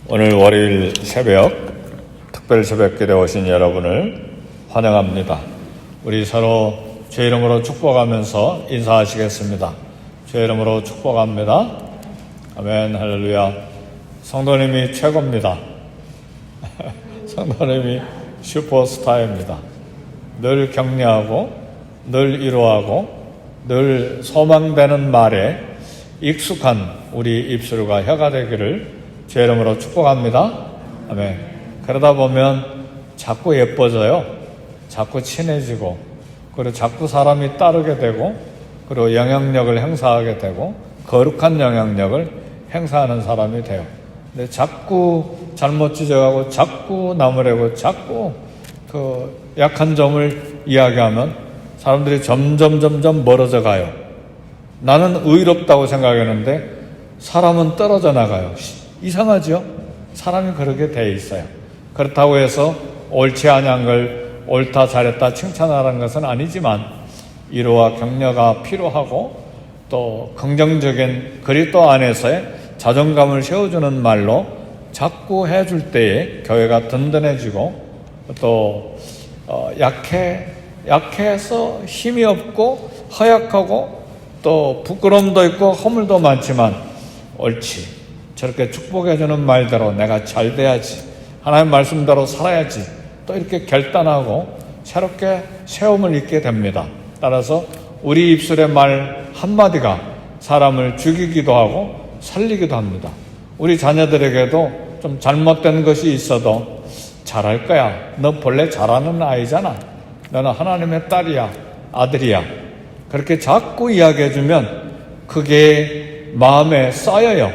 오늘 월요일 새벽 특별 새벽길에 오신 여러분을 환영합니다. 우리 서로 주의 이름으로 축복하면서 인사하시겠습니다. 주의 이름으로 축복합니다. 아멘. 할렐루야. 성도님이 최고입니다. 성도님이 슈퍼스타입니다. 늘 격려하고 늘 위로하고 늘 소망되는 말에 익숙한 우리 입술과 혀가 되기를 주의 이름으로 축복합니다. 아멘. 그러다 보면 자꾸 예뻐져요. 자꾸 친해지고, 그리고 자꾸 사람이 따르게 되고, 그리고 영향력을 행사하게 되고, 거룩한 영향력을 행사하는 사람이 돼요. 근데 자꾸 잘못 지적하고, 자꾸 나무래고, 자꾸 그 약한 점을 이야기하면 사람들이 점점 멀어져 가요. 나는 의롭다고 생각했는데 사람은 떨어져 나가요. 이상하죠? 사람이 그렇게 돼 있어요. 그렇다고 해서 옳지 아니한 걸 옳다 잘했다 칭찬하라는 것은 아니지만 위로와 격려가 필요하고 또 긍정적인 그리스도 안에서의 자존감을 세워주는 말로 자꾸 해줄 때에 교회가 든든해지고 또 약해서 힘이 없고 허약하고 또 부끄러움도 있고 허물도 많지만 옳지, 저렇게 축복해주는 말대로 내가 잘 돼야지, 하나님 말씀대로 살아야지, 또 이렇게 결단하고 새롭게 세움을 잊게 됩니다. 따라서 우리 입술의 말 한마디가 사람을 죽이기도 하고 살리기도 합니다. 우리 자녀들에게도 좀 잘못된 것이 있어도 잘할 거야, 너 본래 잘하는 아이잖아, 너는 하나님의 딸이야, 아들이야, 그렇게 자꾸 이야기해주면 그게 마음에 쌓여요.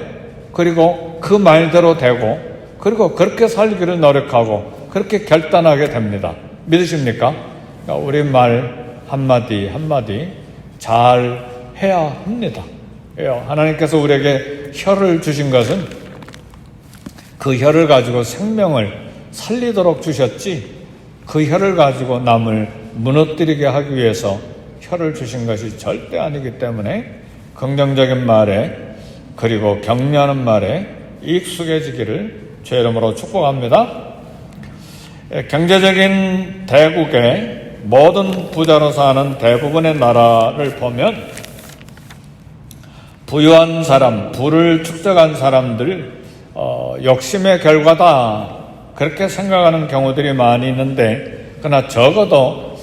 그리고 그 말대로 되고, 그리고 그렇게 살기를 노력하고 그렇게 결단하게 됩니다. 믿으십니까? 그러니까 우리 말 한마디 한마디 잘 해야 합니다. 하나님께서 우리에게 혀를 주신 것은 그 혀를 가지고 생명을 살리도록 주셨지, 그 혀를 가지고 남을 무너뜨리게 하기 위해서 혀를 주신 것이 절대 아니기 때문에 긍정적인 말에 그리고 격려하는 말에 익숙해지기를 주의 이름으로 축복합니다. 경제적인 대국의 모든 부자로 사는 대부분의 나라를 보면 부유한 사람, 부를 축적한 사람들 욕심의 결과다, 그렇게 생각하는 경우들이 많이 있는데, 그러나 적어도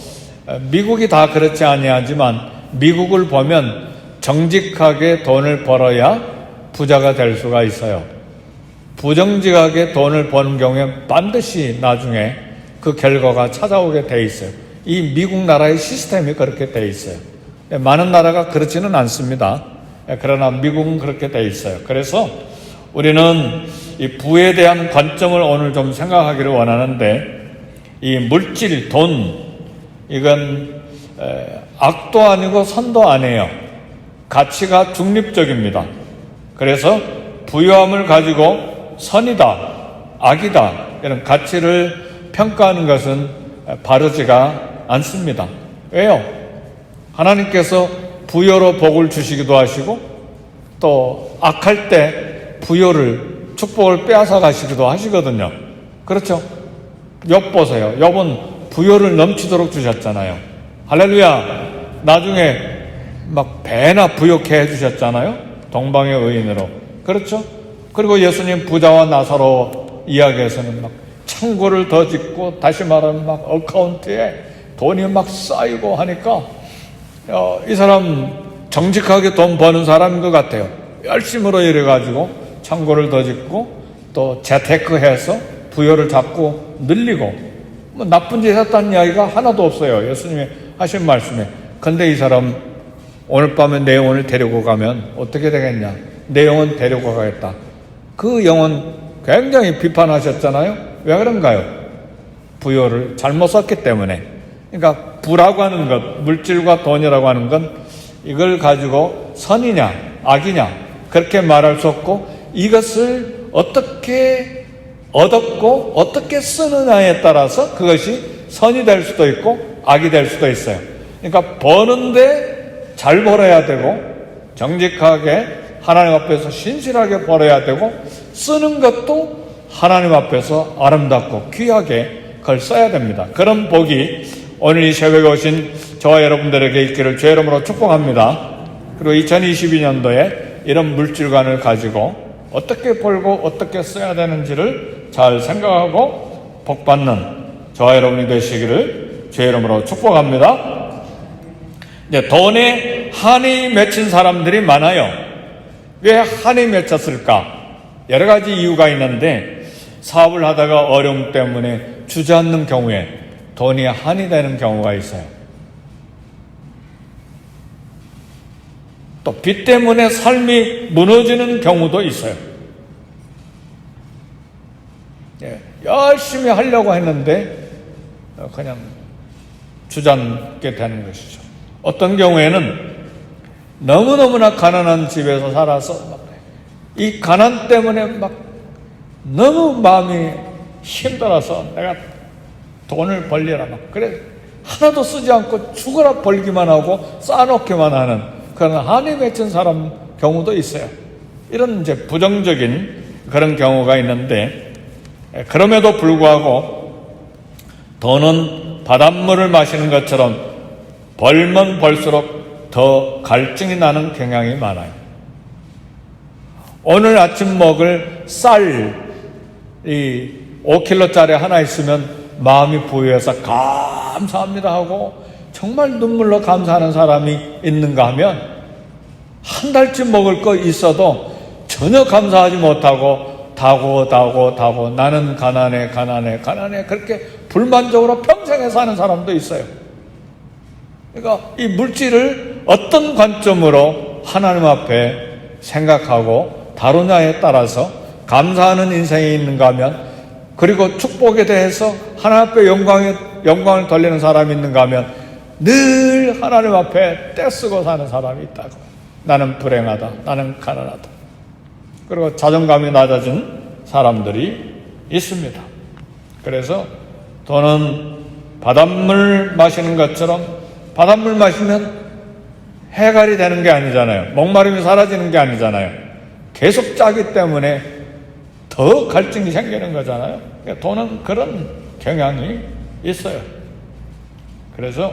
미국이 다 그렇지 아니하지만 미국을 보면 정직하게 돈을 벌어야 부자가 될 수가 있어요. 부정직하게 돈을 버는 경우에 반드시 나중에 그 결과가 찾아오게 돼 있어요. 이 미국 나라의 시스템이 그렇게 돼 있어요. 많은 나라가 그렇지는 않습니다. 그러나 미국은 그렇게 돼 있어요. 그래서 우리는 이 부에 대한 관점을 오늘 좀 생각하기를 원하는데, 이 물질, 돈, 이건 악도 아니고 선도 아니에요. 가치가 중립적입니다. 그래서 부유함을 가지고 선이다, 악이다, 이런 가치를 평가하는 것은 바르지가 않습니다. 왜요? 하나님께서 부여로 복을 주시기도 하시고 또 악할 때 부여를, 축복을 빼앗아 가시기도 하시거든요. 그렇죠? 욥 보세요. 욥은 부여를 넘치도록 주셨잖아요. 할렐루야. 나중에 막 배나 부욕해 해주셨잖아요. 동방의 의인으로. 그렇죠? 그리고 예수님 부자와 나사로 이야기에서는 막 창고를 더 짓고, 다시 말하면 막 어카운트에 돈이 막 쌓이고 하니까 이 사람 정직하게 돈 버는 사람인 것 같아요. 열심으로 일해가지고 창고를 더 짓고 또 재테크해서 부여를 자꾸 늘리고, 뭐 나쁜 짓 했다는 이야기가 하나도 없어요. 예수님이 하신 말씀에. 근데 이 사람 오늘 밤에 내 영혼을 데리고 가면 어떻게 되겠냐? 내 영혼 데리고 가겠다. 그 영혼 굉장히 비판하셨잖아요. 왜 그런가요? 부여를 잘못 썼기 때문에. 그러니까 부라고 하는 것, 물질과 돈이라고 하는 건 이걸 가지고 선이냐 악이냐 그렇게 말할 수 없고, 이것을 어떻게 얻었고 어떻게 쓰느냐에 따라서 그것이 선이 될 수도 있고 악이 될 수도 있어요. 그러니까 버는데 잘 벌어야 되고, 정직하게 하나님 앞에서 신실하게 벌어야 되고, 쓰는 것도 하나님 앞에서 아름답고 귀하게 그걸 써야 됩니다. 그런 복이 오늘 이 새벽에 오신 저와 여러분들에게 있기를 주의 이름으로 축복합니다. 그리고 2022년도에 이런 물질관을 가지고 어떻게 벌고 어떻게 써야 되는지를 잘 생각하고 복받는 저와 여러분이 되시기를 주의 이름으로 축복합니다. 이제 돈에 한이 맺힌 사람들이 많아요. 왜 한이 맺혔을까? 여러 가지 이유가 있는데 사업을 하다가 어려움 때문에 주저앉는 경우에 돈이 한이 되는 경우가 있어요. 또 빚 때문에 삶이 무너지는 경우도 있어요. 열심히 하려고 했는데 그냥 주저앉게 되는 것이죠. 어떤 경우에는 너무너무나 가난한 집에서 살아서 이 가난 때문에 막 너무 마음이 힘들어서 내가 돈을 벌려라 막 그래 하나도 쓰지 않고 죽어라 벌기만 하고 쌓아놓기만 하는 그런 한이 맺힌 사람 경우도 있어요. 이런 이제 부정적인 그런 경우가 있는데 그럼에도 불구하고 돈은 바닷물을 마시는 것처럼 벌면 벌수록 더 갈증이 나는 경향이 많아요. 오늘 아침 먹을 쌀, 이 5kg짜리 하나 있으면 마음이 부유해서 감사합니다 하고 정말 눈물로 감사하는 사람이 있는가 하면 한 달쯤 먹을 거 있어도 전혀 감사하지 못하고 다고 나는 가난해 그렇게 불만족으로 평생에 사는 사람도 있어요. 그러니까 이 물질을 어떤 관점으로 하나님 앞에 생각하고 다루냐에 따라서 감사하는 인생이 있는가 하면 그리고 축복에 대해서 하나님 앞에 영광을 돌리는 사람이 있는가 하면 늘 하나님 앞에 떼쓰고 사는 사람이 있다고. 나는 불행하다. 나는 가난하다. 그리고 자존감이 낮아진 사람들이 있습니다. 그래서 돈은 바닷물 마시는 것처럼 바닷물 마시면 해갈이 되는 게 아니잖아요. 목마름이 사라지는 게 아니잖아요. 계속 짜기 때문에 더 갈증이 생기는 거잖아요. 돈은 그런 경향이 있어요. 그래서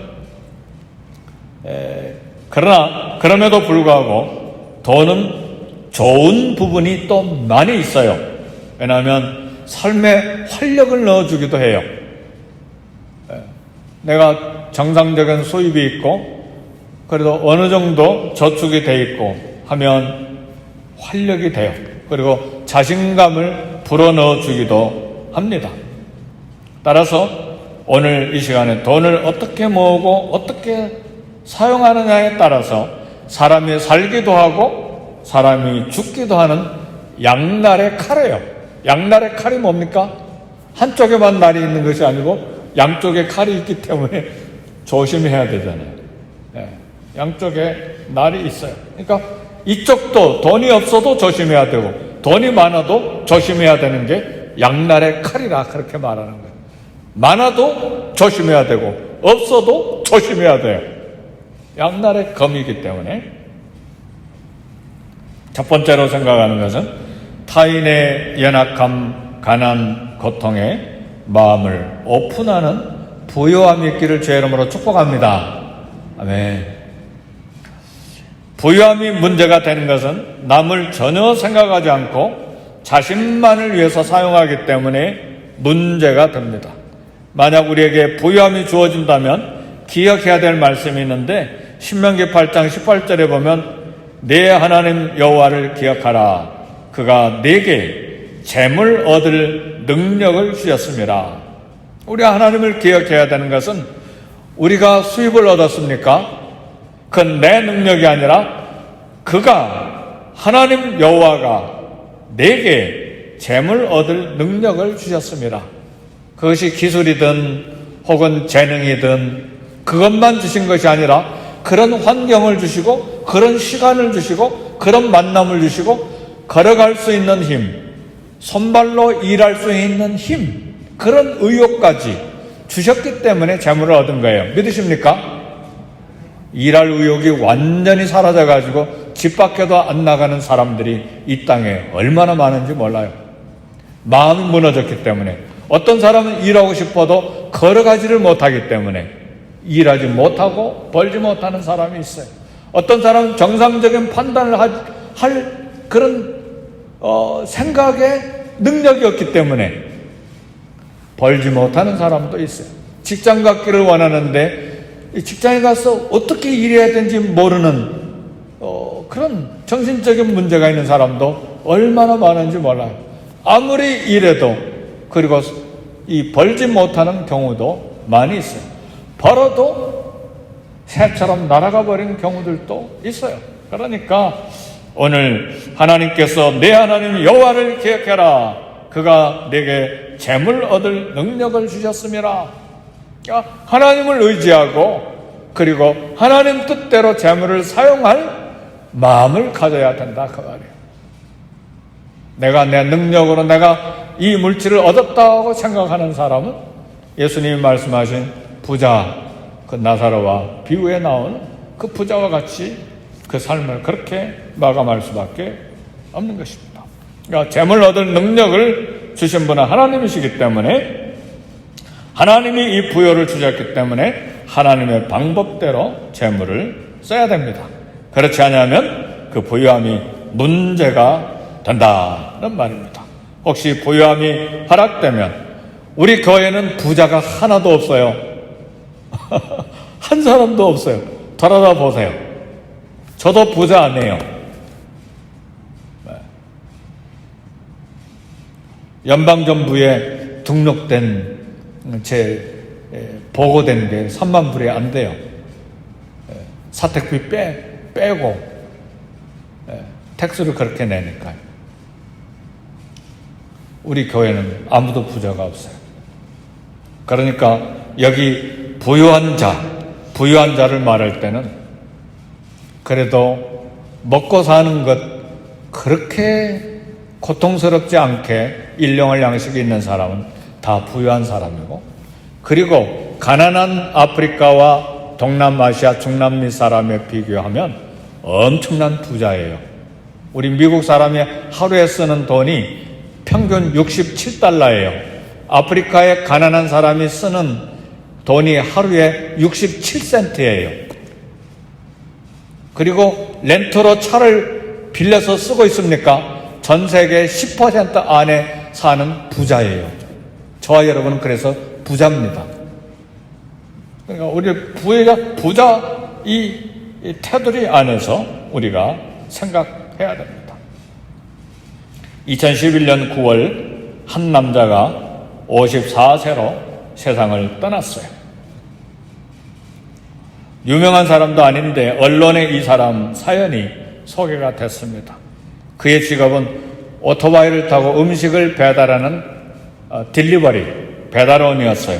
그럼에도 불구하고 돈은 좋은 부분이 또 많이 있어요. 왜냐하면 삶에 활력을 넣어주기도 해요. 내가 정상적인 수입이 있고 그래도 어느 정도 저축이 돼 있고 하면 활력이 돼요. 그리고 자신감을 불어넣어 주기도 합니다. 따라서 오늘 이 시간에 돈을 어떻게 모으고 어떻게 사용하느냐에 따라서 사람이 살기도 하고 사람이 죽기도 하는 양날의 칼이에요. 양날의 칼이 뭡니까? 한쪽에만 날이 있는 것이 아니고 양쪽에 칼이 있기 때문에 조심해야 되잖아요. 양쪽에 날이 있어요. 그러니까 이쪽도 돈이 없어도 조심해야 되고 돈이 많아도 조심해야 되는 게 양날의 칼이라 그렇게 말하는 거예요. 많아도 조심해야 되고 없어도 조심해야 돼요. 양날의 검이기 때문에 첫 번째로 생각하는 것은 타인의 연약함, 가난, 고통에 마음을 오픈하는 부요함이 있기를 주의 이름으로 축복합니다. 아멘. 부유함이 문제가 되는 것은 남을 전혀 생각하지 않고 자신만을 위해서 사용하기 때문에 문제가 됩니다. 만약 우리에게 부유함이 주어진다면 기억해야 될 말씀이 있는데 신명기 8장 18절에 보면 내 하나님 여호와를 기억하라. 그가 내게 재물 얻을 능력을 주셨습니다. 우리가 하나님을 기억해야 되는 것은 우리가 수입을 얻었습니까? 그건 내 능력이 아니라 그가 하나님 여호와가 내게 재물 얻을 능력을 주셨습니다. 그것이 기술이든 혹은 재능이든 그것만 주신 것이 아니라 그런 환경을 주시고 그런 시간을 주시고 그런 만남을 주시고 걸어갈 수 있는 힘, 손발로 일할 수 있는 힘, 그런 의욕까지 주셨기 때문에 재물을 얻은 거예요. 믿으십니까? 일할 의욕이 완전히 사라져가지고 집 밖에도 안 나가는 사람들이 이 땅에 얼마나 많은지 몰라요. 마음이 무너졌기 때문에, 어떤 사람은 일하고 싶어도 걸어가지를 못하기 때문에 일하지 못하고 벌지 못하는 사람이 있어요. 어떤 사람은 정상적인 판단을 할 그런 생각의 능력이 없기 때문에 벌지 못하는 사람도 있어요. 직장 갖기를 원하는데 직장에 가서 어떻게 일해야 되는지 모르는 그런 정신적인 문제가 있는 사람도 얼마나 많은지 몰라요. 아무리 일해도, 그리고 이 벌지 못하는 경우도 많이 있어요. 벌어도 새처럼 날아가 버리는 경우들도 있어요. 그러니까 오늘 하나님께서 내 하나님 여호와를 기억해라. 그가 내게 재물 얻을 능력을 주셨음이라. 하나님을 의지하고 그리고 하나님 뜻대로 재물을 사용할 마음을 가져야 된다 그 말이에요. 내가 내 능력으로 내가 이 물질을 얻었다고 생각하는 사람은 예수님이 말씀하신 부자, 그 나사로와 비유에 나오는 그 부자와 같이 그 삶을 그렇게 마감할 수밖에 없는 것입니다. 그러니까 재물 얻을 능력을 주신 분은 하나님이시기 때문에, 하나님이 이 부여를 주셨기 때문에 하나님의 방법대로 재물을 써야 됩니다. 그렇지 않으면 그 부유함이 문제가 된다는 말입니다. 혹시 부유함이 허락되면 우리 교회는 부자가 하나도 없어요. 한 사람도 없어요. 돌아다 보세요. 저도 부자 아니에요. 연방정부에 등록된 제 보고된 게 3만 불이 안 돼요. 사택비 빼고 텍스를 그렇게 내니까요. 우리 교회는 아무도 부자가 없어요. 그러니까 여기 부유한 자를 말할 때는 그래도 먹고 사는 것 그렇게 고통스럽지 않게 일용할 양식이 있는 사람은 다 부유한 사람이고, 그리고 가난한 아프리카와 동남아시아, 중남미 사람에 비교하면 엄청난 부자예요. 우리 미국 사람이 하루에 쓰는 돈이 평균 67달러예요. 아프리카의 가난한 사람이 쓰는 돈이 하루에 67센트예요. 그리고 렌트로 차를 빌려서 쓰고 있습니까? 전 세계 10% 안에 사는 부자예요. 저와 여러분은 그래서 부자입니다. 그러니까 우리 부자 이 테두리 안에서 우리가 생각해야 됩니다. 2011년 9월 한 남자가 54세로 세상을 떠났어요. 유명한 사람도 아닌데 언론에 이 사람 사연이 소개가 됐습니다. 그의 직업은 오토바이를 타고 음식을 배달하는 딜리버리, 배달원이었어요.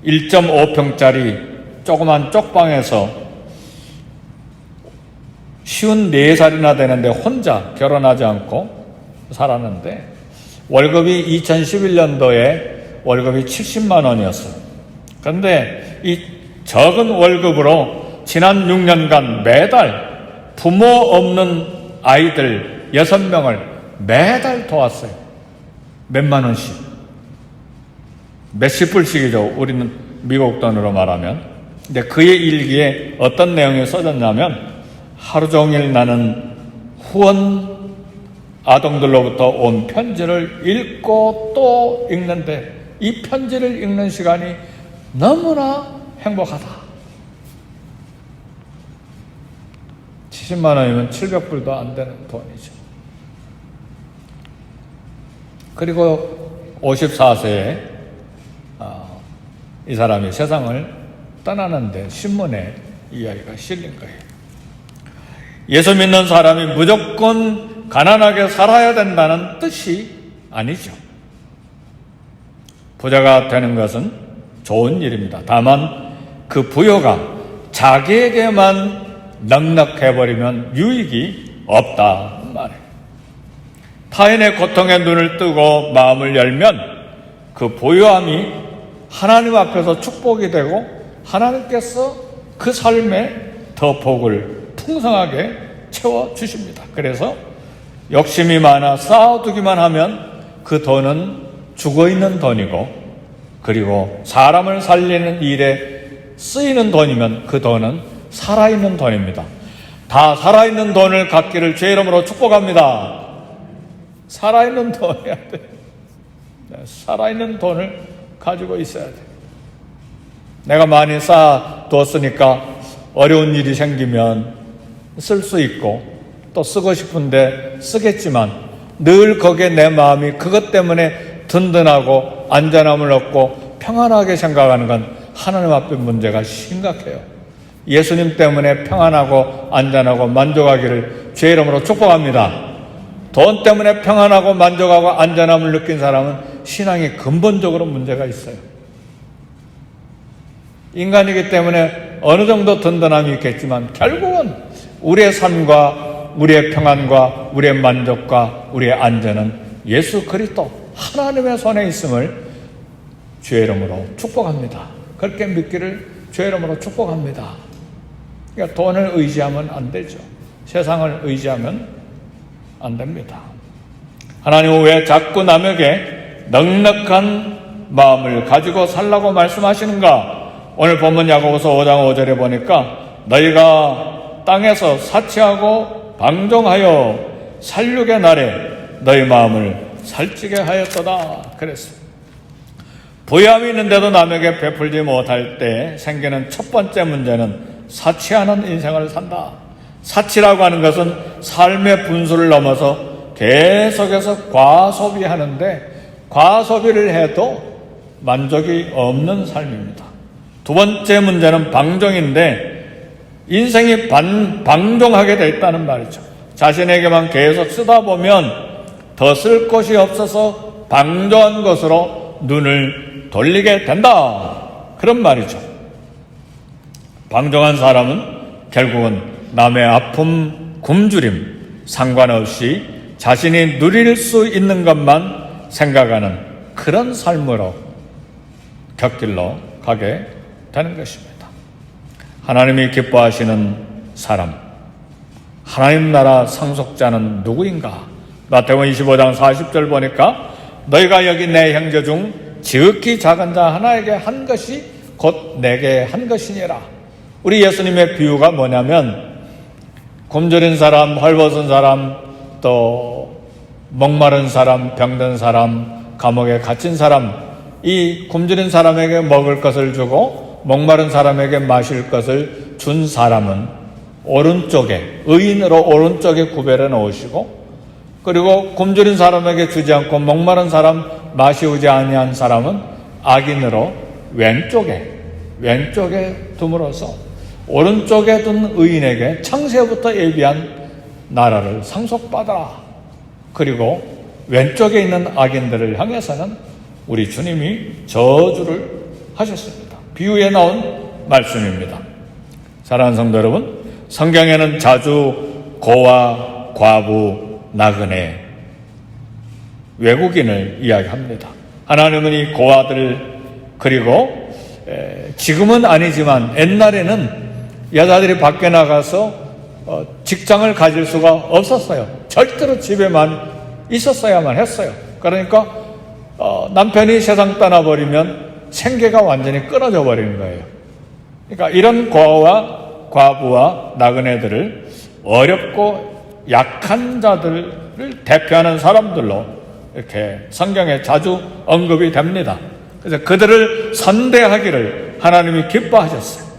1.5평짜리 조그만 쪽방에서 54살이나 되는데 혼자 결혼하지 않고 살았는데 월급이 2011년도에 월급이 70만 원이었어요. 그런데 이 적은 월급으로 지난 6년간 매달 부모 없는 아이들 6명을 매달 도왔어요. 몇만 원씩. 몇십 불씩이죠. 우리는 미국 돈으로 말하면. 근데 그의 일기에 어떤 내용이 써졌냐면, 하루 종일 나는 후원 아동들로부터 온 편지를 읽고 또 읽는데 이 편지를 읽는 시간이 너무나 행복하다. 70만 원이면 700불도 안 되는 돈이죠. 그리고 54세에 이 사람이 세상을 떠나는데 신문에 이야기가 실린 거예요. 예수 믿는 사람이 무조건 가난하게 살아야 된다는 뜻이 아니죠. 부자가 되는 것은 좋은 일입니다. 다만 그 부여가 자기에게만 넉넉해버리면 유익이 없다는 말이에요. 타인의 고통에 눈을 뜨고 마음을 열면 그 부유함이 하나님 앞에서 축복이 되고 하나님께서 그 삶에 더 복을 풍성하게 채워주십니다. 그래서 욕심이 많아 쌓아두기만 하면 그 돈은 죽어있는 돈이고, 그리고 사람을 살리는 일에 쓰이는 돈이면 그 돈은 살아있는 돈입니다. 다 살아있는 돈을 갖기를 주의 이름으로 축복합니다. 살아있는 돈이어야 돼. 살아있는 돈을 가지고 있어야 돼. 내가 많이 쌓아두었으니까 어려운 일이 생기면 쓸 수 있고 또 쓰고 싶은데 쓰겠지만 늘 거기에 내 마음이 그것 때문에 든든하고 안전함을 얻고 평안하게 생각하는 건 하나님 앞에 문제가 심각해요. 예수님 때문에 평안하고 안전하고 만족하기를 주의 이름으로 축복합니다. 돈 때문에 평안하고 만족하고 안전함을 느낀 사람은 신앙이 근본적으로 문제가 있어요. 인간이기 때문에 어느 정도 든든함이 있겠지만 결국은 우리의 삶과 우리의 평안과 우리의 만족과 우리의 안전은 예수 그리스도 하나님의 손에 있음을 주의 이름으로 축복합니다. 그렇게 믿기를 주의 이름으로 축복합니다. 그러니까 돈을 의지하면 안 되죠. 세상을 의지하면 안 됩니다. 하나님은 왜 자꾸 남에게 넉넉한 마음을 가지고 살라고 말씀하시는가? 오늘 본문 야고보서 5장 5절에 보니까 너희가 땅에서 사치하고 방종하여 살육의 날에 너희 마음을 살찌게 하였도다 그랬습니다. 부유함이 있는데도 남에게 베풀지 못할 때 생기는 첫 번째 문제는 사치하는 인생을 산다. 사치라고 하는 것은 삶의 분수를 넘어서 계속해서 과소비하는데 과소비를 해도 만족이 없는 삶입니다. 두 번째 문제는 방종인데 인생이 방종하게 되어 있다는 말이죠. 자신에게만 계속 쓰다 보면 더 쓸 곳이 없어서 방종한 것으로 눈을 돌리게 된다. 그런 말이죠. 방종한 사람은 결국은 남의 아픔, 굶주림 상관없이 자신이 누릴 수 있는 것만 생각하는 그런 삶으로 곁길로 가게 되는 것입니다. 하나님이 기뻐하시는 사람, 하나님 나라 상속자는 누구인가? 마태복음 25장 40절 보니까 너희가 여기 내 형제 중 지극히 작은 자 하나에게 한 것이 곧 내게 한 것이니라. 우리 예수님의 비유가 뭐냐면 굶주린 사람, 헐벗은 사람, 또 목마른 사람, 병든 사람, 감옥에 갇힌 사람, 이 굶주린 사람에게 먹을 것을 주고 목마른 사람에게 마실 것을 준 사람은 오른쪽에, 의인으로 오른쪽에 구별해 놓으시고, 그리고 굶주린 사람에게 주지 않고 목마른 사람 마시우지 아니한 사람은 악인으로 왼쪽에 둠으로써 오른쪽에 둔 의인에게 창세부터 예비한 나라를 상속받아라. 그리고 왼쪽에 있는 악인들을 향해서는 우리 주님이 저주를 하셨습니다. 비유에 나온 말씀입니다. 사랑하는 성도 여러분, 성경에는 자주 고아, 과부, 나그네, 외국인을 이야기합니다. 하나님은 이 고아들, 그리고 지금은 아니지만 옛날에는 여자들이 밖에 나가서 직장을 가질 수가 없었어요. 절대로 집에만 있었어야만 했어요. 그러니까 남편이 세상 떠나버리면 생계가 완전히 끊어져 버리는 거예요. 그러니까 이런 고아와 과부와 나그네들을 어렵고 약한 자들을 대표하는 사람들로 이렇게 성경에 자주 언급이 됩니다. 그래서 그들을 선대하기를 하나님이 기뻐하셨어요.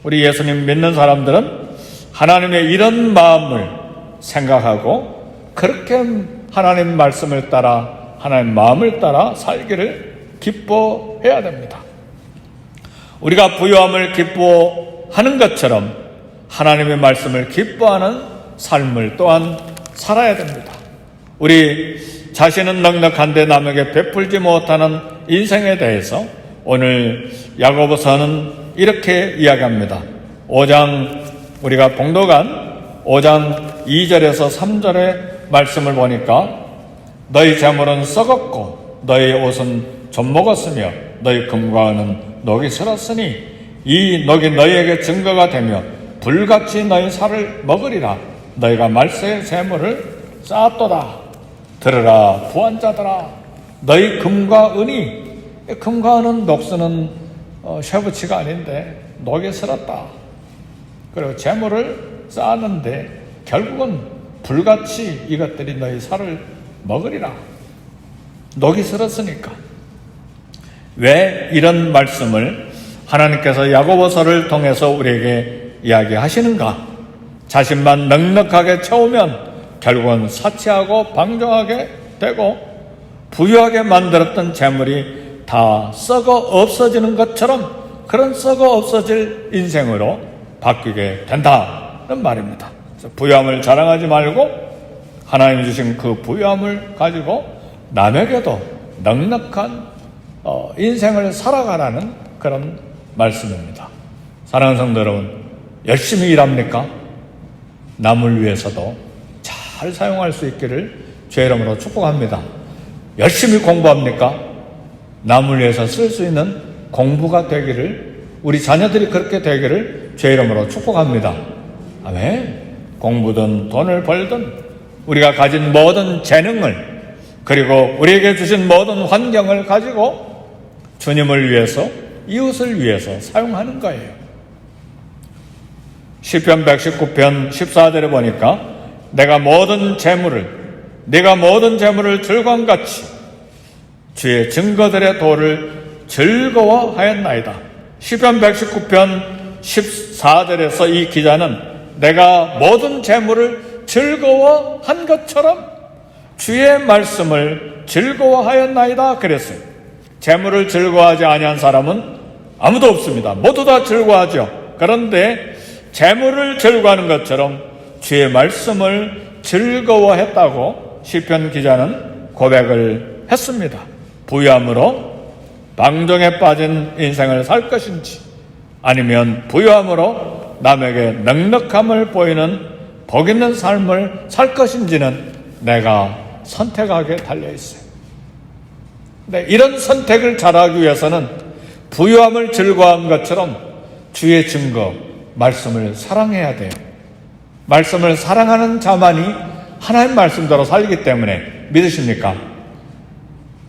우리 예수님 믿는 사람들은 하나님의 이런 마음을 생각하고 그렇게 하나님 말씀을 따라 하나님 마음을 따라 살기를 기뻐해야 됩니다. 우리가 부유함을 기뻐하는 것처럼 하나님의 말씀을 기뻐하는 삶을 또한 살아야 됩니다. 우리 자신은 넉넉한데 남에게 베풀지 못하는 인생에 대해서 오늘 야고보서는 이렇게 이야기합니다. 5장 우리가 봉독한 5장 2절에서 3절의 말씀을 보니까 너희 재물은 썩었고 너희 옷은 좀 먹었으며 너희 금과 은은 녹이 슬었으니 이 녹이 너희에게 증거가 되며 불같이 너희 살을 먹으리라. 너희가 말세의 재물을 쌓았도다. 들으라 부한자들아, 너희 금과 은이, 금과 은은 녹쓰는 쇠붙이가 아닌데 녹에 슬었다. 그리고 재물을 쌓았는데 결국은 불같이 이것들이 너희 살을 먹으리라. 녹이 슬었으니까. 왜 이런 말씀을 하나님께서 야고보서를 통해서 우리에게 이야기하시는가? 자신만 넉넉하게 채우면 결국은 사치하고 방종하게 되고 부유하게 만들었던 재물이 다 썩어 없어지는 것처럼 그런 썩어 없어질 인생으로 바뀌게 된다는 말입니다. 그래서 부유함을 자랑하지 말고 하나님이 주신 그 부유함을 가지고 남에게도 넉넉한 인생을 살아가라는 그런 말씀입니다. 사랑하는 성도 여러분, 열심히 일합니까? 남을 위해서도 잘 사용할 수 있기를 주의 이름으로 축복합니다. 열심히 공부합니까? 남을 위해서 쓸 수 있는 공부가 되기를, 우리 자녀들이 그렇게 되기를 주의 이름으로 축복합니다. 아멘. 공부든 돈을 벌든 우리가 가진 모든 재능을, 그리고 우리에게 주신 모든 환경을 가지고 주님을 위해서, 이웃을 위해서 사용하는 거예요. 시편 119편 14절에 보니까 네가 모든 재물을 즐거움같이 주의 증거들의 도를 즐거워하였나이다. 시편 119편 14절에서 이 기자는 내가 모든 재물을 즐거워한 것처럼 주의 말씀을 즐거워하였나이다 그랬어요. 재물을 즐거워하지 아니한 사람은 아무도 없습니다. 모두 다 즐거워하죠. 그런데 재물을 즐거워하는 것처럼 주의 말씀을 즐거워했다고 시편 기자는 고백을 했습니다. 부유함으로 방종에 빠진 인생을 살 것인지, 아니면 부유함으로 남에게 넉넉함을 보이는 복 있는 삶을 살 것인지는 내가 선택하게 달려있어요. 네, 이런 선택을 잘하기 위해서는 부유함을 즐거워한 것처럼 주의 증거, 말씀을 사랑해야 돼요. 말씀을 사랑하는 자만이 하나님 말씀대로 살기 때문에, 믿으십니까?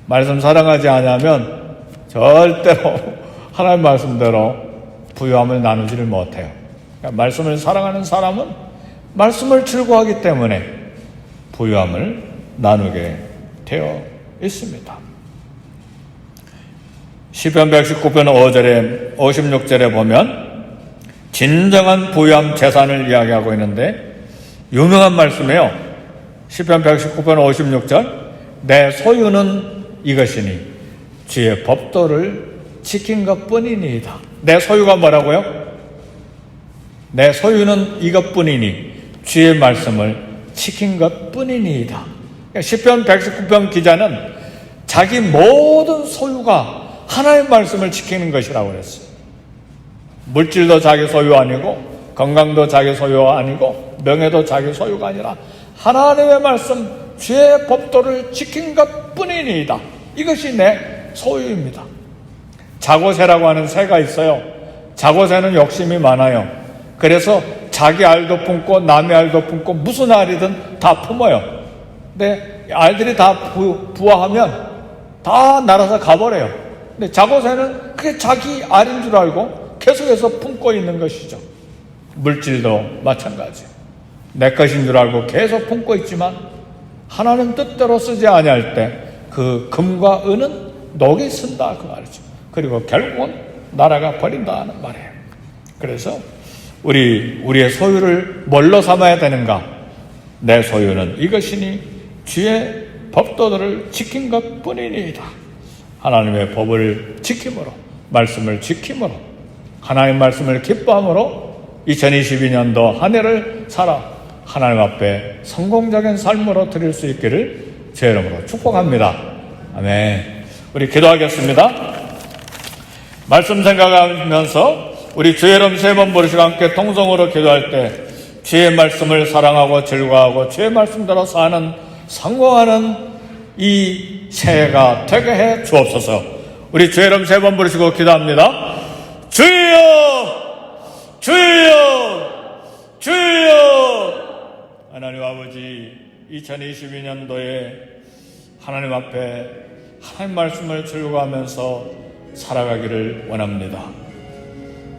말씀 사랑하지 않으면 절대로 하나님 말씀대로 부유함을 나누지를 못해요. 그러니까 말씀을 사랑하는 사람은 말씀을 즐거워하기 때문에 부유함을 나누게 되어 있습니다. 시편 119편 5절에 56절에 보면 진정한 부유함 재산을 이야기하고 있는데 유명한 말씀이에요. 시편 119편 56절 내 소유는 이것이니 주의 법도를 지킨 것뿐이니이다. 내 소유가 뭐라고요? 내 소유는 이것뿐이니 주의 말씀을 지킨 것뿐이니이다. 시편 119편 기자는 자기 모든 소유가 하나님의 말씀을 지키는 것이라고 그랬어요. 물질도 자기 소유 아니고, 건강도 자기 소유 아니고, 명예도 자기 소유가 아니라 하나님의 말씀, 주의 법도를 지킨 것뿐이니이다. 이것이 내 소유입니다. 자고새라고 하는 새가 있어요. 자고새는 욕심이 많아요. 그래서 자기 알도 품고 남의 알도 품고 무슨 알이든 다 품어요. 근데 알들이 다 부화하면 다 날아서 가버려요. 근데 자고새는 그게 자기 알인 줄 알고 계속해서 품고 있는 것이죠. 물질도 마찬가지예요. 내 것인 줄 알고 계속 품고 있지만 하나님 뜻대로 쓰지 아니할 때 그 금과 은은 녹이 쓴다 그 말이죠. 그리고 결국은 나라가 버린다는 말이에요. 그래서 우리의 소유를 뭘로 삼아야 되는가? 내 소유는 이것이니 주의 법도들을 지킨 것뿐이니이다. 하나님의 법을 지킴으로, 말씀을 지킴으로, 하나님의 말씀을 기뻐함으로 2022년도 한 해를 살아 하나님 앞에 성공적인 삶으로 드릴 수 있기를 제 이름으로 축복합니다. 아멘. 우리 기도하겠습니다. 말씀 생각하면서 우리 주의 이름 세 번 부르시고 함께 통성으로 기도할 때 주의 말씀을 사랑하고 즐거워하고 주의 말씀대로 사는 성공하는 이 새해가 되게 해 주옵소서. 우리 주의 이름 세 번 부르시고 기도합니다. 주여, 주여, 주여. 하나님 아버지, 2022년도에 하나님 앞에 하나님 말씀을 즐거워하면서 살아가기를 원합니다.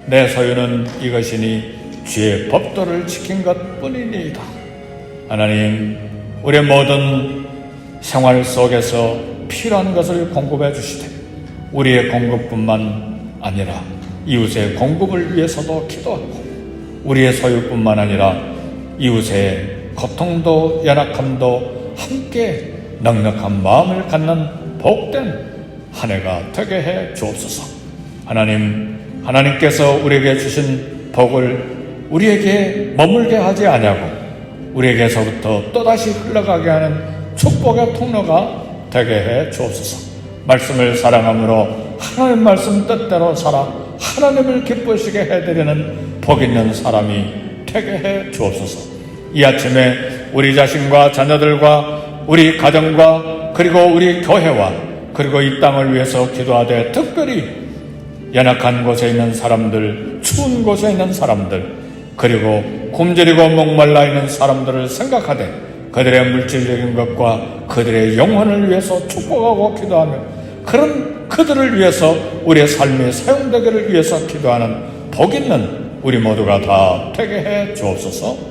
내 소유는 이것이니 주의 법도를 지킨 것뿐이니이다. 하나님, 우리의 모든 생활 속에서 필요한 것을 공급해 주시되 우리의 공급뿐만 아니라 이웃의 공급을 위해서도 기도하고 우리의 소유뿐만 아니라 이웃의 고통도 연약함도 함께 넉넉한 마음을 갖는 복된 한 해가 되게 해 주옵소서. 하나님께서 우리에게 주신 복을 우리에게 머물게 하지 아니하고 우리에게서부터 또다시 흘러가게 하는 축복의 통로가 되게 해 주옵소서. 말씀을 사랑함으로 하나님 말씀 뜻대로 살아 하나님을 기쁘시게 해드리는 복 있는 사람이 되게 해 주옵소서. 이 아침에 우리 자신과 자녀들과 우리 가정과 그리고 우리 교회와 그리고 이 땅을 위해서 기도하되 특별히 연약한 곳에 있는 사람들, 추운 곳에 있는 사람들, 그리고 굶주리고 목말라 있는 사람들을 생각하되 그들의 물질적인 것과 그들의 영혼을 위해서 축복하고 기도하며 그런 그들을 위해서 우리의 삶이 사용되기를 위해서 기도하는 복 있는 우리 모두가 다 되게 해 주옵소서.